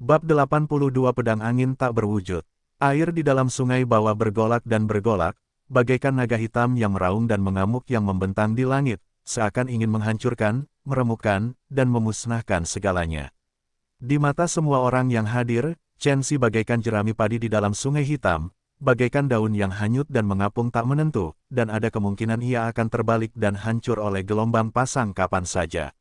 Bab 82 Pedang Angin Tak Berwujud. Air di dalam sungai bawah bergolak dan bergolak, bagaikan naga hitam yang meraung dan mengamuk yang membentang di langit, seakan ingin menghancurkan, meremukkan, dan memusnahkan segalanya. Di mata semua orang yang hadir, Chen Xi bagaikan jerami padi di dalam sungai hitam, bagaikan daun yang hanyut dan mengapung tak menentu, dan ada kemungkinan ia akan terbalik dan hancur oleh gelombang pasang kapan saja.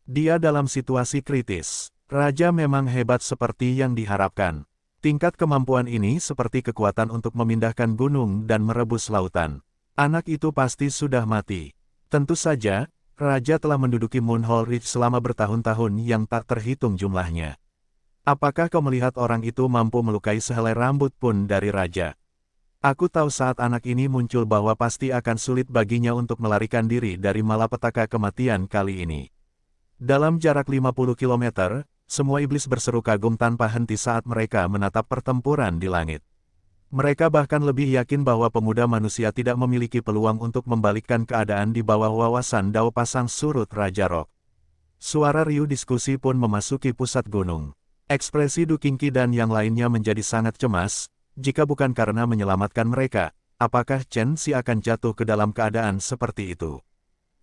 Dia dalam situasi kritis. Raja memang hebat seperti yang diharapkan. Tingkat kemampuan ini seperti kekuatan untuk memindahkan gunung dan merebus lautan. Anak itu pasti sudah mati. Tentu saja, Raja telah menduduki Moonhole Ridge selama bertahun-tahun yang tak terhitung jumlahnya. Apakah kau melihat orang itu mampu melukai sehelai rambut pun dari Raja? Aku tahu saat anak ini muncul bahwa pasti akan sulit baginya untuk melarikan diri dari malapetaka kematian kali ini. Dalam jarak 50 km, semua iblis berseru kagum tanpa henti saat mereka menatap pertempuran di langit. Mereka bahkan lebih yakin bahwa pemuda manusia tidak memiliki peluang untuk membalikkan keadaan di bawah wawasan Dao Pasang Surut Raja Rock. Suara riuh diskusi pun memasuki pusat gunung. Ekspresi Du Qingqi dan yang lainnya menjadi sangat cemas, jika bukan karena menyelamatkan mereka, apakah Chen Xi akan jatuh ke dalam keadaan seperti itu?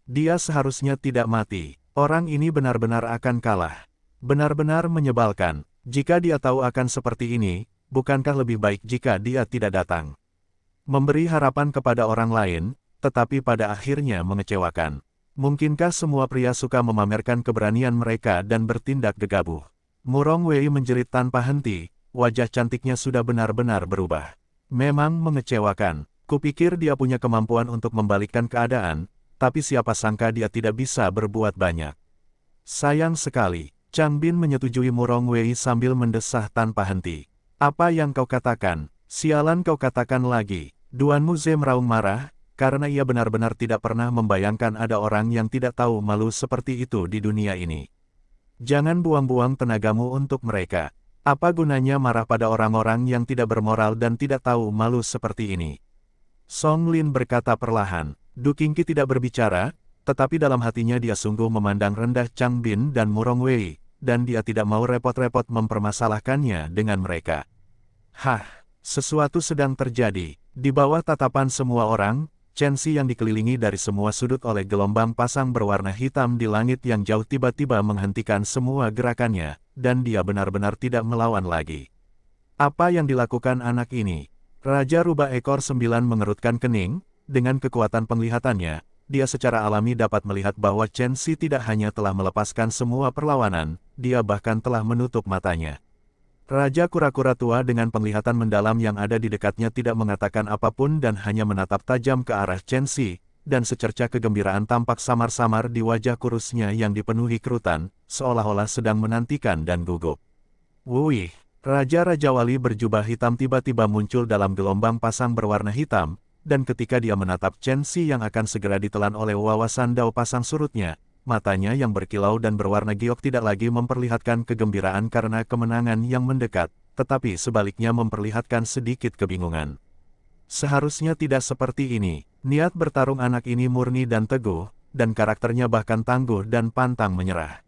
Dia seharusnya tidak mati, orang ini benar-benar akan kalah. Benar-benar menyebalkan, jika dia tahu akan seperti ini, bukankah lebih baik jika dia tidak datang? Memberi harapan kepada orang lain, tetapi pada akhirnya mengecewakan. Mungkinkah semua pria suka memamerkan keberanian mereka dan bertindak gegabah? Murong Wei menjerit tanpa henti, wajah cantiknya sudah benar-benar berubah. Memang mengecewakan, kupikir dia punya kemampuan untuk membalikkan keadaan, tapi siapa sangka dia tidak bisa berbuat banyak. Sayang sekali. Chang Bin menyetujui Murong Wei sambil mendesah tanpa henti. Apa yang kau katakan? Sialan kau katakan lagi. Duan Muze meraung marah, karena ia benar-benar tidak pernah membayangkan ada orang yang tidak tahu malu seperti itu di dunia ini. Jangan buang-buang tenagamu untuk mereka. Apa gunanya marah pada orang-orang yang tidak bermoral dan tidak tahu malu seperti ini? Song Lin berkata perlahan. Du Qingqi tidak berbicara, tetapi dalam hatinya dia sungguh memandang rendah Chang Bin dan Murong Wei, dan dia tidak mau repot-repot mempermasalahkannya dengan mereka. Hah, sesuatu sedang terjadi. Di bawah tatapan semua orang, Chen Xi yang dikelilingi dari semua sudut oleh gelombang pasang berwarna hitam di langit yang jauh tiba-tiba menghentikan semua gerakannya, dan dia benar-benar tidak melawan lagi. Apa yang dilakukan anak ini? Raja Rubah Ekor 9 mengerutkan kening, dengan kekuatan penglihatannya, dia secara alami dapat melihat bahwa Chen Xi tidak hanya telah melepaskan semua perlawanan, dia bahkan telah menutup matanya. Raja kura-kura tua dengan penglihatan mendalam yang ada di dekatnya tidak mengatakan apapun dan hanya menatap tajam ke arah Chen Xi, dan secerca kegembiraan tampak samar-samar di wajah kurusnya yang dipenuhi kerutan, seolah-olah sedang menantikan dan gugup. Wuih, Raja-Raja Wali berjubah hitam tiba-tiba muncul dalam gelombang pasang berwarna hitam, dan ketika dia menatap Chen Xi yang akan segera ditelan oleh wawasan Dao Pasang Surutnya, matanya yang berkilau dan berwarna giok tidak lagi memperlihatkan kegembiraan karena kemenangan yang mendekat, tetapi sebaliknya memperlihatkan sedikit kebingungan. Seharusnya tidak seperti ini, niat bertarung anak ini murni dan teguh, dan karakternya bahkan tangguh dan pantang menyerah.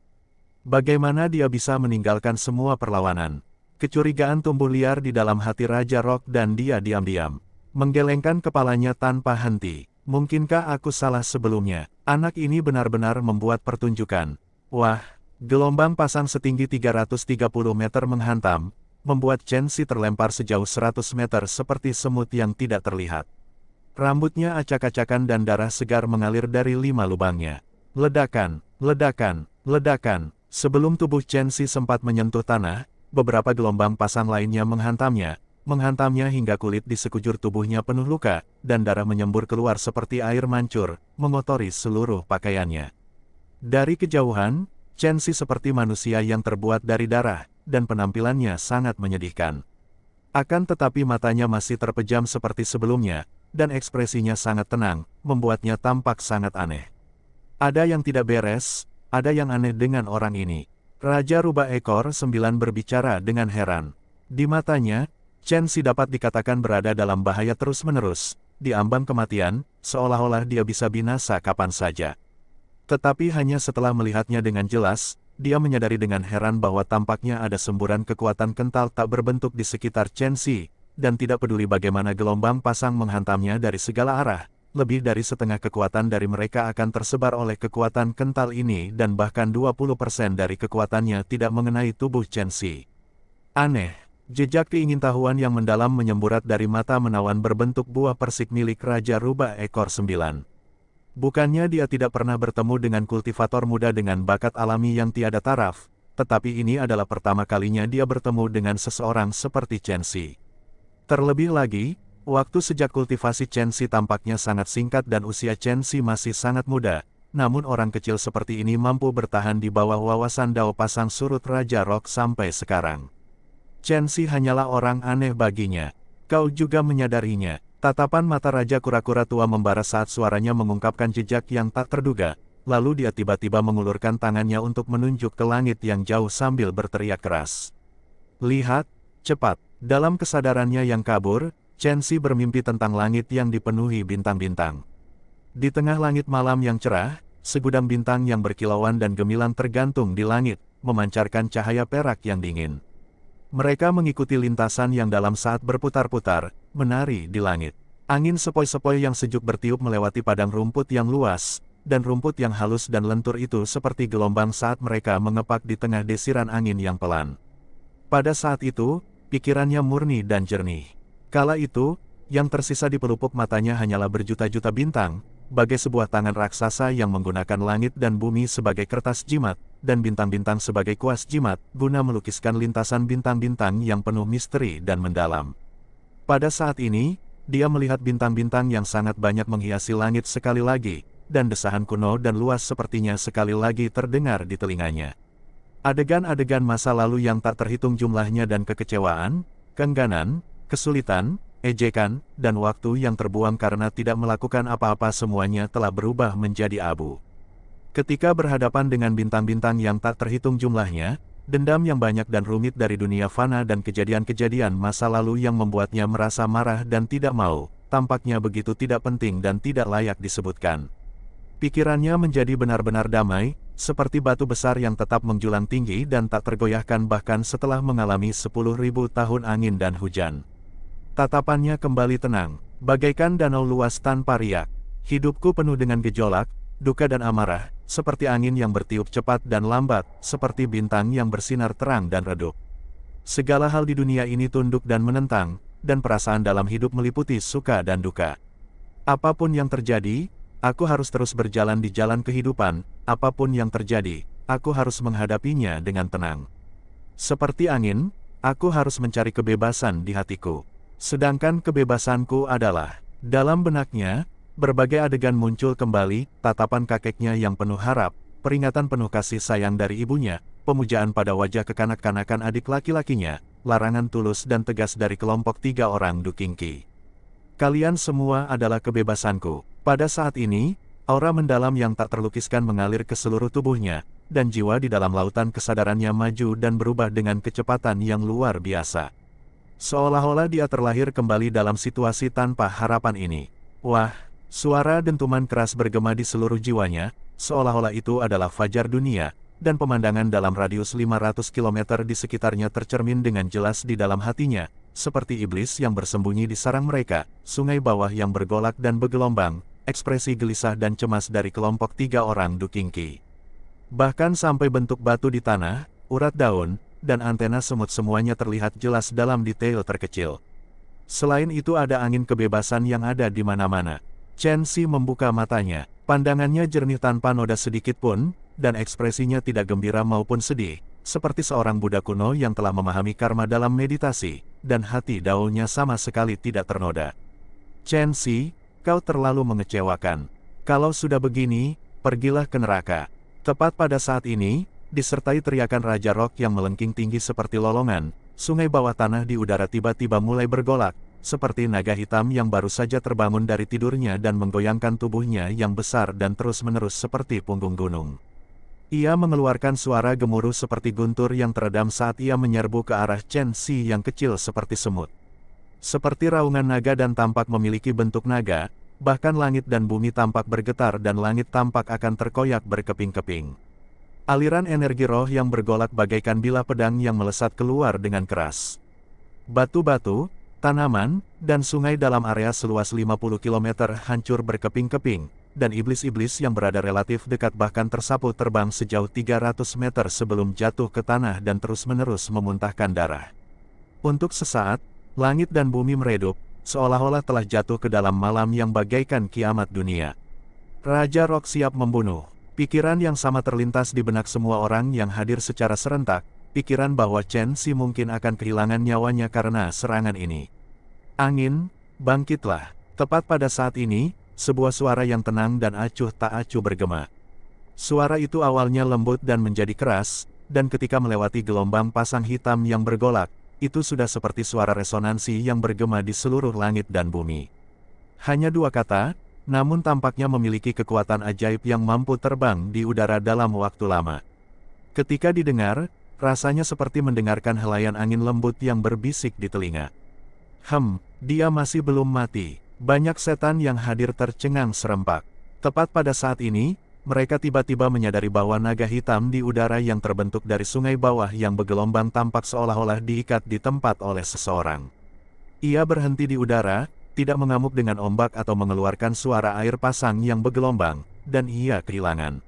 Bagaimana dia bisa meninggalkan semua perlawanan? Kecurigaan tumbuh liar di dalam hati Raja Rock dan dia diam-diam menggelengkan kepalanya tanpa henti. Mungkinkah aku salah sebelumnya? Anak ini benar-benar membuat pertunjukan. Wah, gelombang pasang setinggi 330 meter menghantam, membuat Chen Xi terlempar sejauh 100 meter seperti semut yang tidak terlihat. Rambutnya acak-acakan dan darah segar mengalir dari 5 lubangnya. Ledakan, ledakan, ledakan. Sebelum tubuh Chen Xi sempat menyentuh tanah, beberapa gelombang pasang lainnya menghantamnya hingga kulit di sekujur tubuhnya penuh luka, dan darah menyembur keluar seperti air mancur, mengotori seluruh pakaiannya. Dari kejauhan, Chen Xi seperti manusia yang terbuat dari darah, dan penampilannya sangat menyedihkan. Akan tetapi matanya masih terpejam seperti sebelumnya, dan ekspresinya sangat tenang, membuatnya tampak sangat aneh. Ada yang tidak beres, ada yang aneh dengan orang ini. Raja Rubah Ekor 9 berbicara dengan heran. Di matanya, Chen Xi dapat dikatakan berada dalam bahaya terus-menerus, di ambang kematian, seolah-olah dia bisa binasa kapan saja. Tetapi hanya setelah melihatnya dengan jelas, dia menyadari dengan heran bahwa tampaknya ada semburan kekuatan kental tak berbentuk di sekitar Chen Xi, dan tidak peduli bagaimana gelombang pasang menghantamnya dari segala arah, lebih dari setengah kekuatan dari mereka akan tersebar oleh kekuatan kental ini dan bahkan 20% dari kekuatannya tidak mengenai tubuh Chen Xi. Aneh, jejak keingintahuan yang mendalam menyemburat dari mata menawan berbentuk buah persik milik Raja Rubah Ekor 9. Bukannya dia tidak pernah bertemu dengan kultivator muda dengan bakat alami yang tiada taraf, tetapi ini adalah pertama kalinya dia bertemu dengan seseorang seperti Chen Xi. Terlebih lagi, waktu sejak kultivasi Chen Xi tampaknya sangat singkat dan usia Chen Xi masih sangat muda, namun orang kecil seperti ini mampu bertahan di bawah wawasan Dao Pasang Surut Raja Rock sampai sekarang. Chen Xi hanyalah orang aneh baginya. Kau juga menyadarinya. Tatapan mata Raja Kura-Kura tua membara saat suaranya mengungkapkan jejak yang tak terduga, lalu dia tiba-tiba mengulurkan tangannya untuk menunjuk ke langit yang jauh sambil berteriak keras. Lihat, cepat. Dalam kesadarannya yang kabur, Chen Xi bermimpi tentang langit yang dipenuhi bintang-bintang. Di tengah langit malam yang cerah, segudang bintang yang berkilauan dan gemilang tergantung di langit, memancarkan cahaya perak yang dingin. Mereka mengikuti lintasan yang dalam saat berputar-putar, menari di langit. Angin sepoi-sepoi yang sejuk bertiup melewati padang rumput yang luas, dan rumput yang halus dan lentur itu seperti gelombang saat mereka mengepak di tengah desiran angin yang pelan. Pada saat itu, pikirannya murni dan jernih. Kala itu, yang tersisa di pelupuk matanya hanyalah berjuta-juta bintang, bagai sebuah tangan raksasa yang menggunakan langit dan bumi sebagai kertas jimat, dan bintang-bintang sebagai kuas jimat, guna melukiskan lintasan bintang-bintang yang penuh misteri dan mendalam. Pada saat ini, dia melihat bintang-bintang yang sangat banyak menghiasi langit sekali lagi, dan desahan kuno dan luas sepertinya sekali lagi terdengar di telinganya. Adegan-adegan masa lalu yang tak terhitung jumlahnya dan kekecewaan, keengganan, kesulitan, ejekan, dan waktu yang terbuang karena tidak melakukan apa-apa semuanya telah berubah menjadi abu. Ketika berhadapan dengan bintang-bintang yang tak terhitung jumlahnya, dendam yang banyak dan rumit dari dunia fana dan kejadian-kejadian masa lalu yang membuatnya merasa marah dan tidak mau, tampaknya begitu tidak penting dan tidak layak disebutkan. Pikirannya menjadi benar-benar damai, seperti batu besar yang tetap menjulang tinggi dan tak tergoyahkan bahkan setelah mengalami 10.000 tahun angin dan hujan. Tatapannya kembali tenang, bagaikan danau luas tanpa riak. Hidupku penuh dengan gejolak, duka dan amarah, seperti angin yang bertiup cepat dan lambat, seperti bintang yang bersinar terang dan redup. Segala hal di dunia ini tunduk dan menentang, dan perasaan dalam hidup meliputi suka dan duka. Apapun yang terjadi, aku harus terus berjalan di jalan kehidupan, apapun yang terjadi, aku harus menghadapinya dengan tenang. Seperti angin, aku harus mencari kebebasan di hatiku. Sedangkan kebebasanku adalah, dalam benaknya, berbagai adegan muncul kembali, tatapan kakeknya yang penuh harap, peringatan penuh kasih sayang dari ibunya, pemujaan pada wajah kekanak-kanakan adik laki-lakinya, larangan tulus dan tegas dari kelompok 3 orang Dukingki. Kalian semua adalah kebebasanku. Pada saat ini, aura mendalam yang tak terlukiskan mengalir ke seluruh tubuhnya, dan jiwa di dalam lautan kesadarannya maju dan berubah dengan kecepatan yang luar biasa. Seolah-olah dia terlahir kembali dalam situasi tanpa harapan ini. Wah, suara dentuman keras bergema di seluruh jiwanya, seolah-olah itu adalah fajar dunia, dan pemandangan dalam radius 500 km di sekitarnya tercermin dengan jelas di dalam hatinya, seperti iblis yang bersembunyi di sarang mereka, sungai bawah yang bergolak dan bergelombang, ekspresi gelisah dan cemas dari kelompok 3 orang Dukingki. Bahkan sampai bentuk batu di tanah, urat daun, dan antena semut semuanya terlihat jelas dalam detail terkecil. Selain itu ada angin kebebasan yang ada di mana-mana. Chen Xi membuka matanya, pandangannya jernih tanpa noda sedikit pun, dan ekspresinya tidak gembira maupun sedih, seperti seorang Buddha kuno yang telah memahami karma dalam meditasi, dan hati daunnya sama sekali tidak ternoda. Chen Xi, kau terlalu mengecewakan. Kalau sudah begini, pergilah ke neraka. Tepat pada saat ini, disertai teriakan Raja Rock yang melengking tinggi seperti lolongan, sungai bawah tanah di udara tiba-tiba mulai bergolak, seperti naga hitam yang baru saja terbangun dari tidurnya dan menggoyangkan tubuhnya yang besar dan terus-menerus seperti punggung gunung. Ia mengeluarkan suara gemuruh seperti guntur yang teredam saat ia menyerbu ke arah Chen Xi yang kecil seperti semut. Seperti raungan naga dan tampak memiliki bentuk naga, bahkan langit dan bumi tampak bergetar dan langit tampak akan terkoyak berkeping-keping. Aliran energi roh yang bergolak bagaikan bilah pedang yang melesat keluar dengan keras. Batu-batu, tanaman, dan sungai dalam area seluas 50 km hancur berkeping-keping, dan iblis-iblis yang berada relatif dekat bahkan tersapu terbang sejauh 300 meter sebelum jatuh ke tanah dan terus-menerus memuntahkan darah. Untuk sesaat, langit dan bumi meredup, seolah-olah telah jatuh ke dalam malam yang bagaikan kiamat dunia. Raja Rock siap membunuh. Pikiran yang sama terlintas di benak semua orang yang hadir secara serentak, pikiran bahwa Chen Xi mungkin akan kehilangan nyawanya karena serangan ini. Angin, bangkitlah. Tepat pada saat ini, sebuah suara yang tenang dan acuh tak acuh bergema. Suara itu awalnya lembut dan menjadi keras, dan ketika melewati gelombang pasang hitam yang bergolak, itu sudah seperti suara resonansi yang bergema di seluruh langit dan bumi. Hanya dua kata, namun tampaknya memiliki kekuatan ajaib yang mampu terbang di udara dalam waktu lama. Ketika didengar, rasanya seperti mendengarkan helaian angin lembut yang berbisik di telinga. Dia masih belum mati. Banyak setan yang hadir tercengang serempak. Tepat pada saat ini, mereka tiba-tiba menyadari bahwa naga hitam di udara yang terbentuk dari sungai bawah yang bergelombang tampak seolah-olah diikat di tempat oleh seseorang. Ia berhenti di udara, tidak mengamuk dengan ombak atau mengeluarkan suara air pasang yang bergelombang, dan ia kehilangan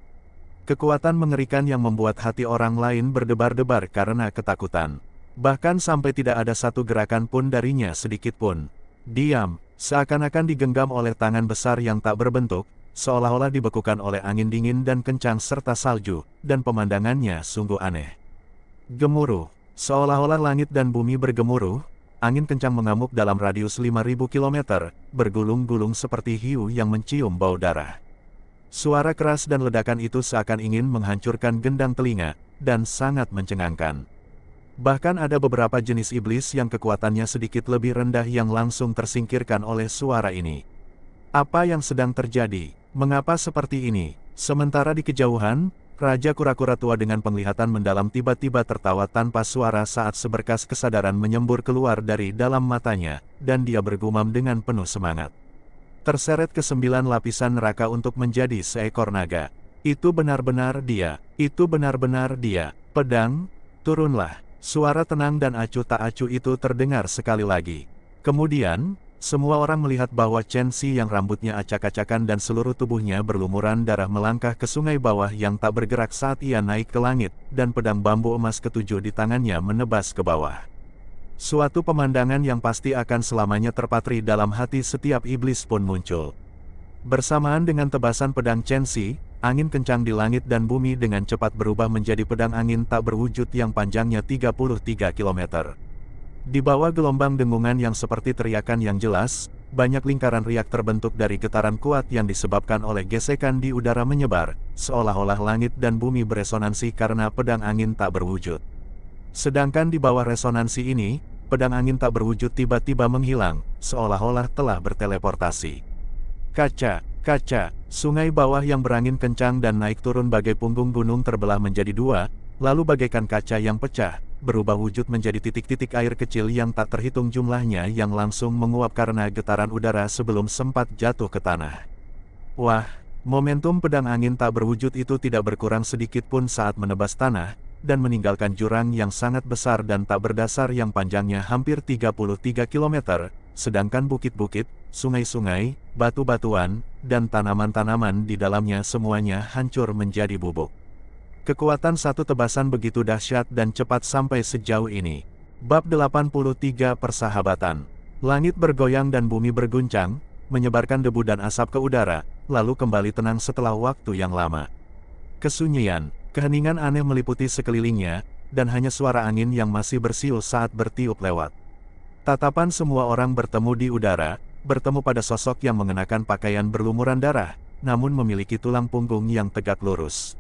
kekuatan mengerikan yang membuat hati orang lain berdebar-debar karena ketakutan. Bahkan sampai tidak ada satu gerakan pun darinya sedikit pun. Diam, seakan-akan digenggam oleh tangan besar yang tak berbentuk, seolah-olah dibekukan oleh angin dingin dan kencang serta salju, dan pemandangannya sungguh aneh. Gemuruh, seolah-olah langit dan bumi bergemuruh, angin kencang mengamuk dalam radius 5.000 km, bergulung-gulung seperti hiu yang mencium bau darah. Suara keras dan ledakan itu seakan ingin menghancurkan gendang telinga, dan sangat mencengangkan. Bahkan ada beberapa jenis iblis yang kekuatannya sedikit lebih rendah yang langsung tersingkirkan oleh suara ini. Apa yang sedang terjadi? Mengapa seperti ini? Sementara di kejauhan, Raja Kura-Kura tua dengan penglihatan mendalam tiba-tiba tertawa tanpa suara saat seberkas kesadaran menyembur keluar dari dalam matanya, dan dia bergumam dengan penuh semangat. Terseret ke 9 lapisan neraka untuk menjadi seekor naga. Itu benar-benar dia. Itu benar-benar dia. Pedang, turunlah. Suara tenang dan acuh tak acuh itu terdengar sekali lagi. Kemudian, semua orang melihat bahwa Chen Xi yang rambutnya acak-acakan dan seluruh tubuhnya berlumuran darah melangkah ke sungai bawah yang tak bergerak saat ia naik ke langit, dan pedang bambu emas ketujuh di tangannya menebas ke bawah. Suatu pemandangan yang pasti akan selamanya terpatri dalam hati setiap iblis pun muncul. Bersamaan dengan tebasan pedang Chen Xi, angin kencang di langit dan bumi dengan cepat berubah menjadi pedang angin tak berwujud yang panjangnya 33 km. Di bawah gelombang dengungan yang seperti teriakan yang jelas, banyak lingkaran riak terbentuk dari getaran kuat yang disebabkan oleh gesekan di udara menyebar, seolah-olah langit dan bumi beresonansi karena pedang angin tak berwujud. Sedangkan di bawah resonansi ini, pedang angin tak berwujud tiba-tiba menghilang, seolah-olah telah berteleportasi. Kaca, sungai bawah yang berangin kencang dan naik turun bagai punggung gunung terbelah menjadi dua, lalu bagaikan kaca yang pecah, berubah wujud menjadi titik-titik air kecil yang tak terhitung jumlahnya yang langsung menguap karena getaran udara sebelum sempat jatuh ke tanah. Wah, momentum pedang angin tak berwujud itu tidak berkurang sedikit pun saat menebas tanah, dan meninggalkan jurang yang sangat besar dan tak berdasar yang panjangnya hampir 33 km, sedangkan bukit-bukit, sungai-sungai, batu-batuan, dan tanaman-tanaman di dalamnya semuanya hancur menjadi bubuk. Kekuatan satu tebasan begitu dahsyat dan cepat sampai sejauh ini. Bab 83 Persahabatan. Langit bergoyang dan bumi berguncang, menyebarkan debu dan asap ke udara, lalu kembali tenang setelah waktu yang lama. Kesunyian, keheningan aneh meliputi sekelilingnya, dan hanya suara angin yang masih bersiul saat bertiup lewat. Tatapan semua orang bertemu di udara, bertemu pada sosok yang mengenakan pakaian berlumuran darah, namun memiliki tulang punggung yang tegak lurus.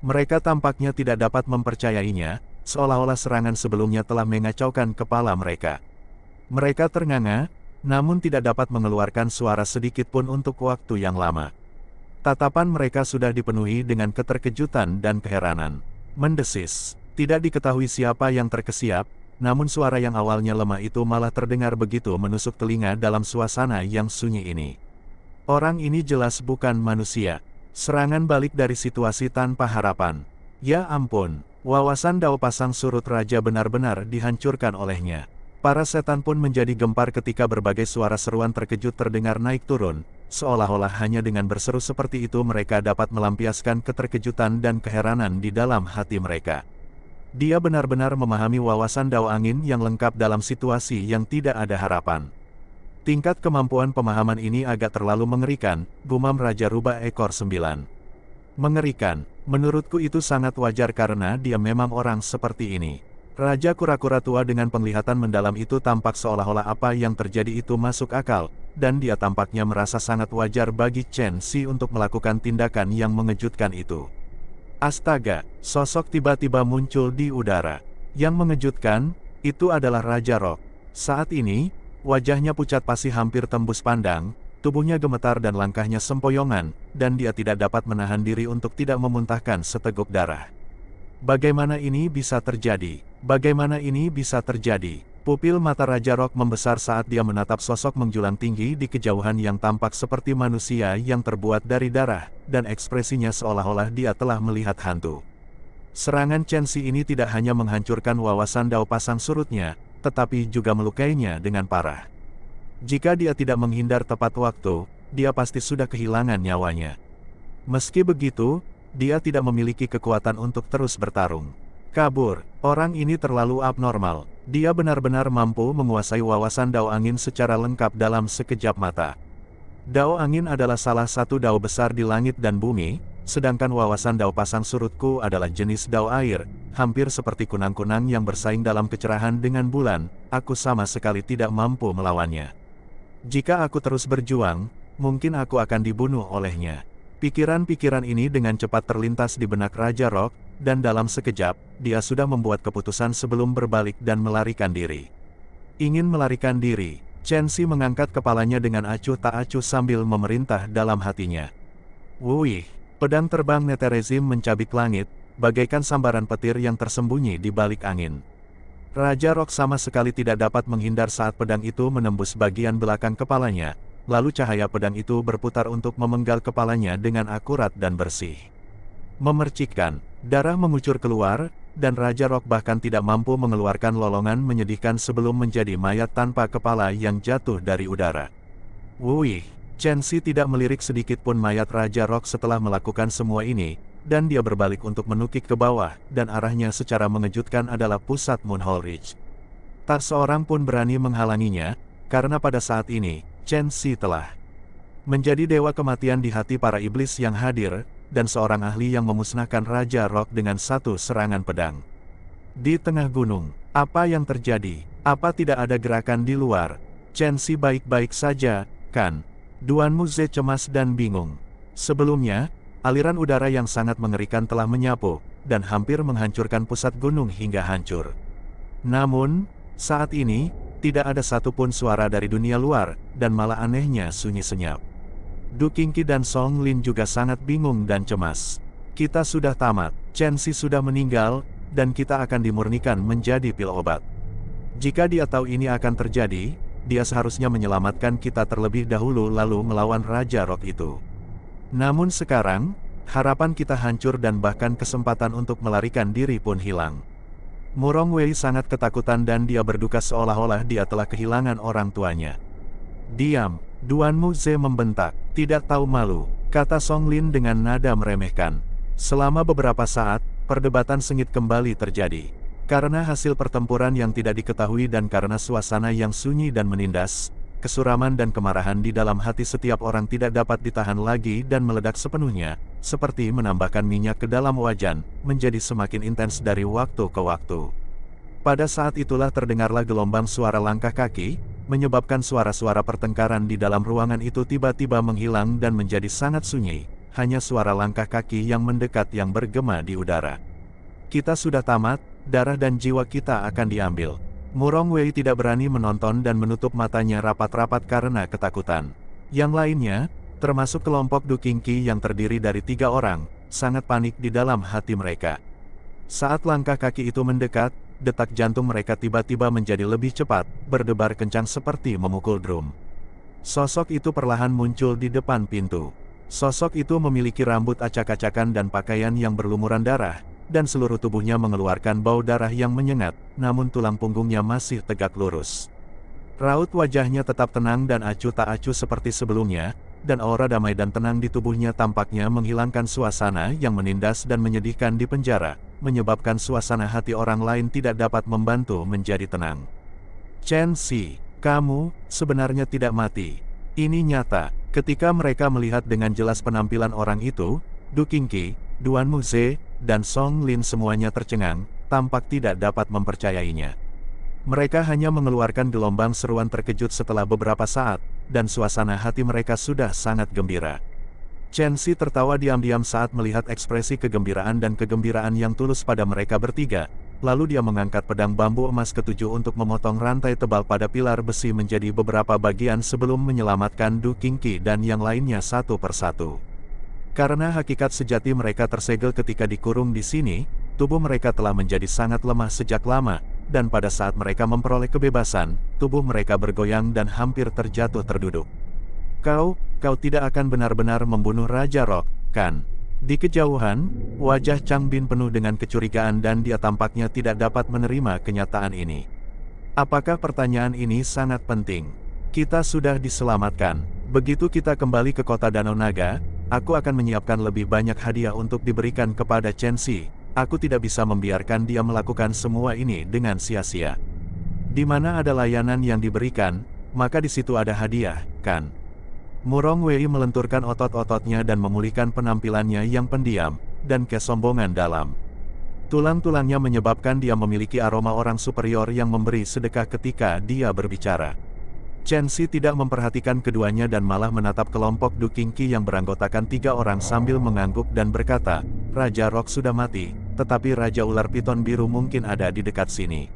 Mereka tampaknya tidak dapat mempercayainya, seolah-olah serangan sebelumnya telah mengacaukan kepala mereka. Mereka ternganga, namun tidak dapat mengeluarkan suara sedikit pun untuk waktu yang lama. Tatapan mereka sudah dipenuhi dengan keterkejutan dan keheranan. Mendesis, tidak diketahui siapa yang terkesiap, namun suara yang awalnya lemah itu malah terdengar begitu menusuk telinga dalam suasana yang sunyi ini. Orang ini jelas bukan manusia. Serangan balik dari situasi tanpa harapan. Ya ampun, wawasan Dao pasang surut raja benar-benar dihancurkan olehnya. Para setan pun menjadi gempar ketika berbagai suara seruan terkejut terdengar naik turun, seolah-olah hanya dengan berseru seperti itu mereka dapat melampiaskan keterkejutan dan keheranan di dalam hati mereka. Dia benar-benar memahami wawasan Dao angin yang lengkap dalam situasi yang tidak ada harapan. Tingkat kemampuan pemahaman ini agak terlalu mengerikan, gumam Raja Rubah ekor 9. Mengerikan, menurutku itu sangat wajar karena dia memang orang seperti ini. Raja kura-kura tua dengan penglihatan mendalam itu tampak seolah-olah apa yang terjadi itu masuk akal, dan dia tampaknya merasa sangat wajar bagi Chen Xi untuk melakukan tindakan yang mengejutkan itu. Astaga, sosok tiba-tiba muncul di udara. Yang mengejutkan, itu adalah Raja Rock. Saat ini, wajahnya pucat pasi hampir tembus pandang, tubuhnya gemetar dan langkahnya sempoyongan, dan dia tidak dapat menahan diri untuk tidak memuntahkan seteguk darah. Bagaimana ini bisa terjadi? Bagaimana ini bisa terjadi? Pupil mata Raja Rock membesar saat dia menatap sosok menjulang tinggi di kejauhan yang tampak seperti manusia yang terbuat dari darah, dan ekspresinya seolah-olah dia telah melihat hantu. Serangan Chen Xi ini tidak hanya menghancurkan wawasan Dao pasang surutnya, tetapi juga melukainya dengan parah. Jika dia tidak menghindar tepat waktu, dia pasti sudah kehilangan nyawanya. Meski begitu, dia tidak memiliki kekuatan untuk terus bertarung. Kabur, orang ini terlalu abnormal. Dia benar-benar mampu menguasai wawasan Dao angin secara lengkap dalam sekejap mata. Dao angin adalah salah satu Dao besar di langit dan bumi, sedangkan wawasan Dao pasang surutku adalah jenis Dao air, hampir seperti kunang-kunang yang bersaing dalam kecerahan dengan bulan, aku sama sekali tidak mampu melawannya. Jika aku terus berjuang, mungkin aku akan dibunuh olehnya. Pikiran-pikiran ini dengan cepat terlintas di benak Raja Rock, dan dalam sekejap, dia sudah membuat keputusan sebelum berbalik dan melarikan diri. Ingin melarikan diri, Chen Xi mengangkat kepalanya dengan acuh tak acuh sambil memerintah dalam hatinya. Wuih, pedang terbang Neterezim mencabik langit, bagaikan sambaran petir yang tersembunyi di balik angin. Raja Rock sama sekali tidak dapat menghindar saat pedang itu menembus bagian belakang kepalanya. Lalu cahaya pedang itu berputar untuk memenggal kepalanya dengan akurat dan bersih. Memercikkan, darah mengucur keluar, dan Raja Rock bahkan tidak mampu mengeluarkan lolongan menyedihkan sebelum menjadi mayat tanpa kepala yang jatuh dari udara. Wuih, Chen Xi tidak melirik sedikit pun mayat Raja Rock setelah melakukan semua ini, dan dia berbalik untuk menukik ke bawah, dan arahnya secara mengejutkan adalah pusat Moonhole Ridge. Tak seorang pun berani menghalanginya, karena pada saat ini, Chen Xi telah menjadi dewa kematian di hati para iblis yang hadir, dan seorang ahli yang memusnahkan Raja Rock dengan satu serangan pedang. Di tengah gunung, apa yang terjadi? Apa tidak ada gerakan di luar? Chen Xi baik-baik saja, kan? Duan Muze cemas dan bingung. Sebelumnya, aliran udara yang sangat mengerikan telah menyapu, dan hampir menghancurkan pusat gunung hingga hancur. Namun, saat ini, tidak ada satupun suara dari dunia luar, dan malah anehnya sunyi senyap. Du Qingqi dan Song Lin juga sangat bingung dan cemas. Kita sudah tamat, Chen Xi sudah meninggal, dan kita akan dimurnikan menjadi pil obat. Jika dia tahu ini akan terjadi, dia seharusnya menyelamatkan kita terlebih dahulu lalu melawan Raja Rock itu. Namun sekarang, harapan kita hancur dan bahkan kesempatan untuk melarikan diri pun hilang. Murong Wei sangat ketakutan dan dia berduka seolah-olah dia telah kehilangan orang tuanya. Diam, Duan Muze membentak, tidak tahu malu, kata Song Lin dengan nada meremehkan. Selama beberapa saat, perdebatan sengit kembali terjadi. Karena hasil pertempuran yang tidak diketahui dan karena suasana yang sunyi dan menindas, kesuraman dan kemarahan di dalam hati setiap orang tidak dapat ditahan lagi dan meledak sepenuhnya, seperti menambahkan minyak ke dalam wajan, menjadi semakin intens dari waktu ke waktu. Pada saat itulah terdengarlah gelombang suara langkah kaki, menyebabkan suara-suara pertengkaran di dalam ruangan itu tiba-tiba menghilang dan menjadi sangat sunyi, hanya suara langkah kaki yang mendekat yang bergema di udara. Kita sudah tamat, darah dan jiwa kita akan diambil. Murong Wei tidak berani menonton dan menutup matanya rapat-rapat karena ketakutan. Yang lainnya, termasuk kelompok Du Qingqi yang terdiri dari 3 orang, sangat panik di dalam hati mereka. Saat langkah kaki itu mendekat, detak jantung mereka tiba-tiba menjadi lebih cepat, berdebar kencang seperti memukul drum. Sosok itu perlahan muncul di depan pintu. Sosok itu memiliki rambut acak-acakan dan pakaian yang berlumuran darah, dan seluruh tubuhnya mengeluarkan bau darah yang menyengat, namun tulang punggungnya masih tegak lurus. Raut wajahnya tetap tenang dan acuh tak acuh seperti sebelumnya, dan aura damai dan tenang di tubuhnya tampaknya menghilangkan suasana yang menindas dan menyedihkan di penjara, menyebabkan suasana hati orang lain tidak dapat membantu menjadi tenang. Chen Xi, kamu sebenarnya tidak mati. Ini nyata. Ketika mereka melihat dengan jelas penampilan orang itu, Du Qingqi, Duan Muze, dan Song Lin semuanya tercengang, tampak tidak dapat mempercayainya. Mereka hanya mengeluarkan gelombang seruan terkejut setelah beberapa saat, dan suasana hati mereka sudah sangat gembira. Chen Xi tertawa diam-diam saat melihat ekspresi kegembiraan dan kegembiraan yang tulus pada mereka bertiga, lalu dia mengangkat pedang bambu emas ketujuh untuk memotong rantai tebal pada pilar besi menjadi beberapa bagian sebelum menyelamatkan Du Qingqi dan yang lainnya satu persatu. Karena hakikat sejati mereka tersegel ketika dikurung di sini, tubuh mereka telah menjadi sangat lemah sejak lama, dan pada saat mereka memperoleh kebebasan, tubuh mereka bergoyang dan hampir terjatuh terduduk. Kau tidak akan benar-benar membunuh Raja Rock, kan? Di kejauhan, wajah Chang Bin penuh dengan kecurigaan dan dia tampaknya tidak dapat menerima kenyataan ini. Apakah pertanyaan ini sangat penting? Kita sudah diselamatkan. Begitu kita kembali ke kota Danau Naga, aku akan menyiapkan lebih banyak hadiah untuk diberikan kepada Chen Xi. Aku tidak bisa membiarkan dia melakukan semua ini dengan sia-sia. Di mana ada layanan yang diberikan, maka di situ ada hadiah, kan? Murong Wei melenturkan otot-ototnya dan memulihkan penampilannya yang pendiam, dan kesombongan dalam. Tulang-tulangnya menyebabkan dia memiliki aroma orang superior yang memberi sedekah ketika dia berbicara. Chen Xi tidak memperhatikan keduanya dan malah menatap kelompok Du Qingqi yang beranggotakan 3 orang sambil mengangguk dan berkata, Raja Rock sudah mati, tetapi Raja Ular Piton Biru mungkin ada di dekat sini.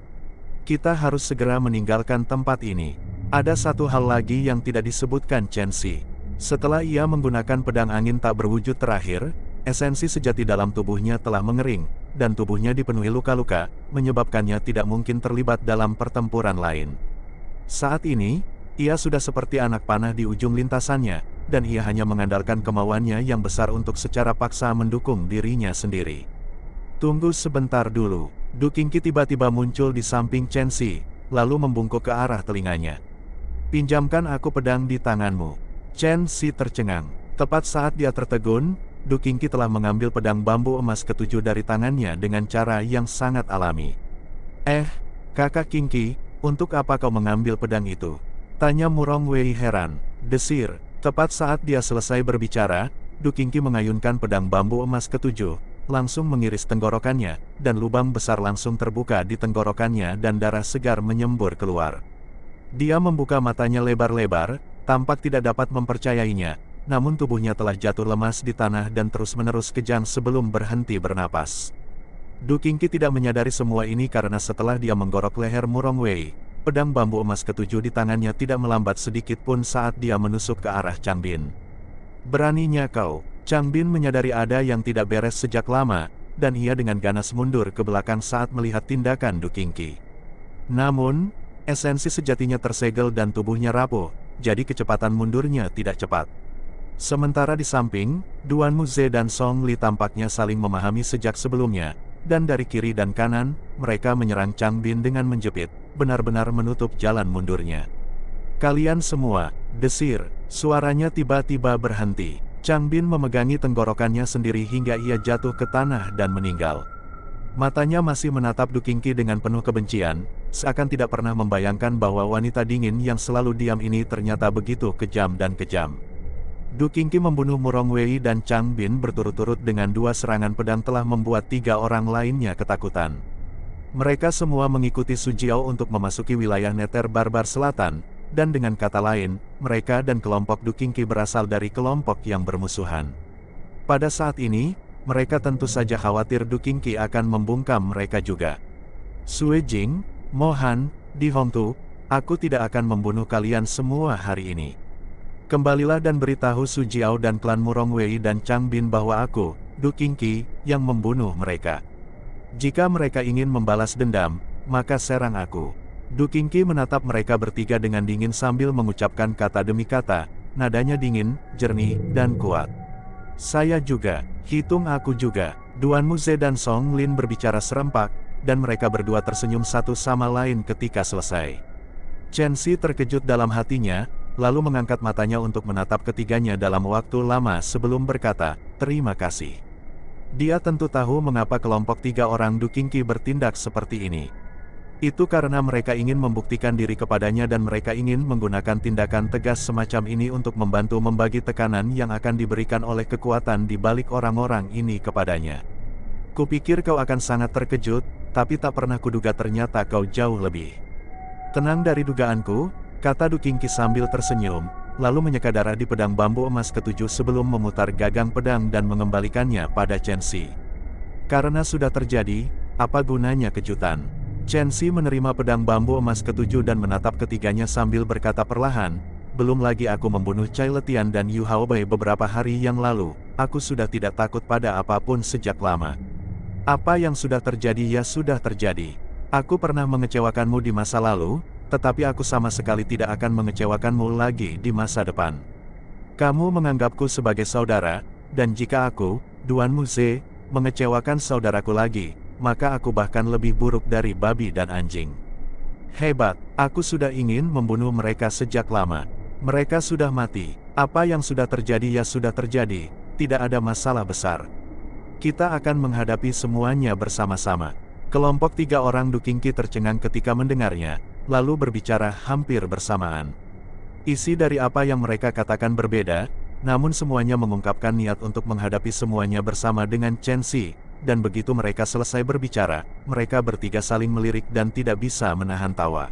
Kita harus segera meninggalkan tempat ini. Ada satu hal lagi yang tidak disebutkan Chen Xi. Setelah ia menggunakan pedang angin tak berwujud terakhir, esensi sejati dalam tubuhnya telah mengering, dan tubuhnya dipenuhi luka-luka, menyebabkannya tidak mungkin terlibat dalam pertempuran lain. Saat ini, ia sudah seperti anak panah di ujung lintasannya, dan ia hanya mengandalkan kemauannya yang besar untuk secara paksa mendukung dirinya sendiri. Tunggu sebentar dulu. Du Qingqi tiba-tiba muncul di samping Chen Xi, lalu membungkuk ke arah telinganya. Pinjamkan aku pedang di tanganmu. Chen Xi tercengang. Tepat saat dia tertegun, Du Qingqi telah mengambil pedang bambu emas ketujuh dari tangannya dengan cara yang sangat alami. Kakak Qingqi, untuk apa kau mengambil pedang itu? Tanya Murong Wei heran. Desir. Tepat saat dia selesai berbicara, Du Qingqi mengayunkan pedang bambu emas ketujuh, langsung mengiris tenggorokannya, dan lubang besar langsung terbuka di tenggorokannya dan darah segar menyembur keluar. Dia membuka matanya lebar-lebar, tampak tidak dapat mempercayainya, namun tubuhnya telah jatuh lemas di tanah dan terus-menerus kejang sebelum berhenti bernapas. Du Qingqi tidak menyadari semua ini karena setelah dia menggorok leher Murong Wei, pedang bambu emas ketujuh di tangannya tidak melambat sedikit pun saat dia menusuk ke arah Chang Bin. Beraninya kau. Chang Bin menyadari ada yang tidak beres sejak lama, dan ia dengan ganas mundur ke belakang saat melihat tindakan Du Qingqi. Namun, esensi sejatinya tersegel dan tubuhnya rapuh, jadi kecepatan mundurnya tidak cepat. Sementara di samping, Duan Muze dan Song Li tampaknya saling memahami sejak sebelumnya, dan dari kiri dan kanan, mereka menyerang Chang Bin dengan menjepit, benar-benar menutup jalan mundurnya. Kalian semua, desir, suaranya tiba-tiba berhenti. Chang Bin memegangi tenggorokannya sendiri hingga ia jatuh ke tanah dan meninggal. Matanya masih menatap Du Qingqi dengan penuh kebencian, seakan tidak pernah membayangkan bahwa wanita dingin yang selalu diam ini ternyata begitu kejam dan kejam. Du Qingqi membunuh Murong Wei dan Chang Bin berturut-turut dengan 2 serangan pedang telah membuat 3 orang lainnya ketakutan. Mereka semua mengikuti Su Jiao untuk memasuki wilayah Neter Barbar Selatan, dan dengan kata lain, mereka dan kelompok Du Qingqi berasal dari kelompok yang bermusuhan. Pada saat ini, mereka tentu saja khawatir Du Qingqi akan membungkam mereka juga. Sue Jing, Mo Han, Di Hongtu, aku tidak akan membunuh kalian semua hari ini. Kembalilah dan beritahu Su Jiao dan klan Murong Wei dan Chang Bin bahwa aku, Du Qingqi, yang membunuh mereka. Jika mereka ingin membalas dendam, maka serang aku. Du Qingqi menatap mereka bertiga dengan dingin sambil mengucapkan kata demi kata, nadanya dingin, jernih, dan kuat. Saya juga, hitung aku juga. Duan Muze dan Song Lin berbicara serempak, dan mereka berdua tersenyum satu sama lain ketika selesai. Chen Xi terkejut dalam hatinya, lalu mengangkat matanya untuk menatap ketiganya dalam waktu lama sebelum berkata, "Terima kasih." Dia tentu tahu mengapa kelompok 3 orang Du Qingqi bertindak seperti ini. Itu karena mereka ingin membuktikan diri kepadanya dan mereka ingin menggunakan tindakan tegas semacam ini untuk membantu membagi tekanan yang akan diberikan oleh kekuatan di balik orang-orang ini kepadanya. Kupikir kau akan sangat terkejut, tapi tak pernah kuduga ternyata kau jauh lebih tenang dari dugaanku, kata Du Qingqi sambil tersenyum, lalu menyeka darah di pedang bambu emas ketujuh sebelum memutar gagang pedang dan mengembalikannya pada Chen Xi. Karena sudah terjadi, apa gunanya kejutan? Chen Xi menerima pedang bambu emas ketujuh dan menatap ketiganya sambil berkata perlahan, belum lagi aku membunuh Cai Letian dan Yu Haobai beberapa hari yang lalu, aku sudah tidak takut pada apapun sejak lama. Apa yang sudah terjadi ya sudah terjadi. Aku pernah mengecewakanmu di masa lalu, tetapi aku sama sekali tidak akan mengecewakanmu lagi di masa depan. Kamu menganggapku sebagai saudara, dan jika aku, Duan Muze, mengecewakan saudaraku lagi, maka aku bahkan lebih buruk dari babi dan anjing. Hebat, aku sudah ingin membunuh mereka sejak lama. Mereka sudah mati, apa yang sudah terjadi ya sudah terjadi, tidak ada masalah besar. Kita akan menghadapi semuanya bersama-sama. Kelompok 3 orang Du Qingqi tercengang ketika mendengarnya, lalu berbicara hampir bersamaan. Isi dari apa yang mereka katakan berbeda, namun semuanya mengungkapkan niat untuk menghadapi semuanya bersama dengan Chen Xi, dan begitu mereka selesai berbicara, mereka bertiga saling melirik dan tidak bisa menahan tawa.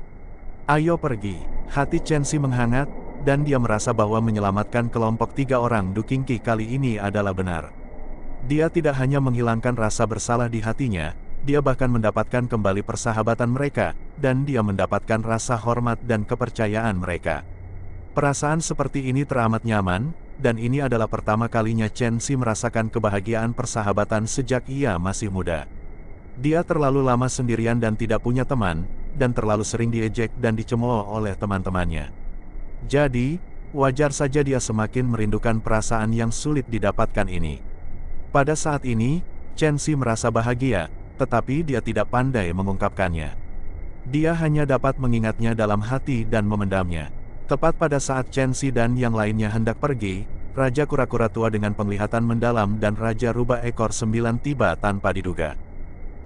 Ayo pergi, hati Chen Xi menghangat, dan dia merasa bahwa menyelamatkan kelompok 3 orang Du Qingqi kali ini adalah benar. Dia tidak hanya menghilangkan rasa bersalah di hatinya, dia bahkan mendapatkan kembali persahabatan mereka, dan dia mendapatkan rasa hormat dan kepercayaan mereka. Perasaan seperti ini teramat nyaman, dan ini adalah pertama kalinya Chen Xi merasakan kebahagiaan persahabatan sejak ia masih muda. Dia terlalu lama sendirian dan tidak punya teman, dan terlalu sering diejek dan dicemooh oleh teman-temannya. Jadi, wajar saja dia semakin merindukan perasaan yang sulit didapatkan ini. Pada saat ini, Chen Xi merasa bahagia, tetapi dia tidak pandai mengungkapkannya. Dia hanya dapat mengingatnya dalam hati dan memendamnya. Tepat pada saat Chen Xi dan yang lainnya hendak pergi, Raja Kura-Kura Tua dengan penglihatan mendalam dan Raja Rubah Ekor 9 tiba tanpa diduga.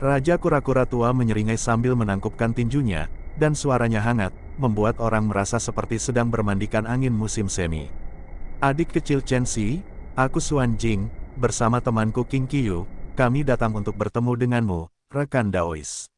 Raja Kura-Kura Tua menyeringai sambil menangkupkan tinjunya, dan suaranya hangat, membuat orang merasa seperti sedang bermandikan angin musim semi. Adik kecil Chen Xi, aku Xuan Jing, bersama temanku King Qiyu, kami datang untuk bertemu denganmu, rekan Daois.